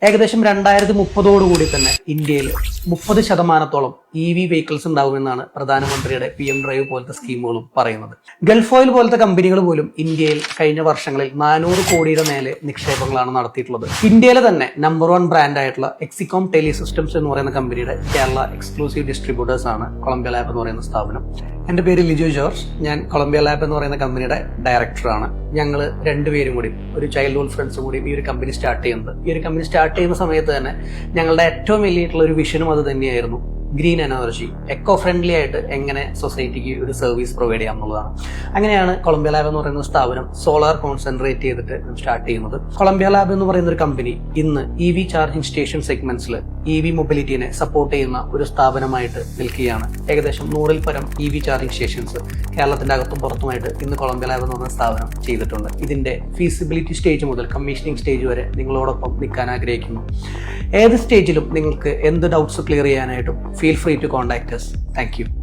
ഏകദേശം 2030 തന്നെ ഇന്ത്യയിൽ 30% EV വെഹിക്കിൾസ് ഉണ്ടാവുമെന്നാണ് പ്രധാനമന്ത്രിയുടെ PM ഡ്രൈവ് പോലത്തെ സ്കീമുകളും പറയുന്നത്. ഗൾഫ് ഓയിൽ പോലത്തെ കമ്പനികൾ പോലും ഇന്ത്യയിൽ കഴിഞ്ഞ വർഷങ്ങളിൽ 400 കോടിയുടെ മേലെ നിക്ഷേപങ്ങളാണ് നടത്തിയിട്ടുള്ളത്. ഇന്ത്യയിലെ തന്നെ നമ്പർ 1 ബ്രാൻഡ് ആയിട്ടുള്ള എക്സികോം ടെലി സിസ്റ്റംസ് എന്ന് പറയുന്ന കമ്പനിയുടെ കേരള എക്സ്ക്ലൂസീവ് ഡിസ്ട്രിബ്യൂട്ടേഴ്സ് ആണ് കൊളംബിയ ലാബ് എന്ന് പറയുന്ന സ്ഥാപനം. എൻ്റെ പേര് ലിജോ ജോർജ്. ഞാൻ കൊളംബിയ ലാബ് എന്ന് പറയുന്ന കമ്പനിയുടെ ഡയറക്ടറാണ്. ഞങ്ങൾ രണ്ടുപേരും കൂടി ഒരു ചൈൽഡ്ഹുഡ് ഫ്രണ്ട്സും കൂടി ഈ ഒരു കമ്പനി സ്റ്റാർട്ട് ചെയ്യുന്നത്. ഈ ഒരു കമ്പനി സ്റ്റാർട്ട് ചെയ്യുന്ന സമയത്ത് തന്നെ ഞങ്ങളുടെ ഏറ്റവും വലിയിട്ടുള്ള ഒരു വിഷനും അത് തന്നെയായിരുന്നു. ഗ്രീൻ എനർജി, എക്കോ ഫ്രണ്ട്ലി ആയിട്ട് എങ്ങനെ സൊസൈറ്റിക്ക് ഒരു സർവീസ് പ്രൊവൈഡ് ചെയ്യാം എന്നുള്ളതാണ്. അങ്ങനെയാണ് കൊളംബിയ ലാബ് എന്ന് പറയുന്ന സ്ഥാപനം സോളാർ കോൺസെൻട്രേറ്റ് ചെയ്തിട്ട് സ്റ്റാർട്ട് ചെയ്യുന്നത്. കൊളംബിയ ലാബ് എന്ന് പറയുന്ന ഒരു കമ്പനി ഇന്ന് EV ചാർജിംഗ് സ്റ്റേഷൻ സെഗ്മെന്റ്സിൽ EV മൊബിലിറ്റിനെ സപ്പോർട്ട് ചെയ്യുന്ന ഒരു സ്ഥാപനമായിട്ട് നിൽക്കുകയാണ്. ഏകദേശം 100ൽ പരം EV ചാർജിംഗ് സ്റ്റേഷൻസ് കേരളത്തിന്റെ അകത്തും പുറത്തുമായിട്ട് ഇന്ന് കൊളംബിയ ലാബ് എന്ന് പറയുന്ന സ്ഥാപനം ചെയ്തിട്ടുണ്ട്. ഇതിന്റെ ഫീസിബിലിറ്റി സ്റ്റേജ് മുതൽ കമ്മീഷനിങ് സ്റ്റേജ് വരെ നിങ്ങളോടൊപ്പം നിൽക്കാൻ ആഗ്രഹിക്കുന്നു. ഏത് സ്റ്റേജിലും നിങ്ങൾക്ക് എന്ത് ഡൗട്ട്സ് ക്ലിയർ ചെയ്യാനായിട്ടും feel free to contact us. Thank you.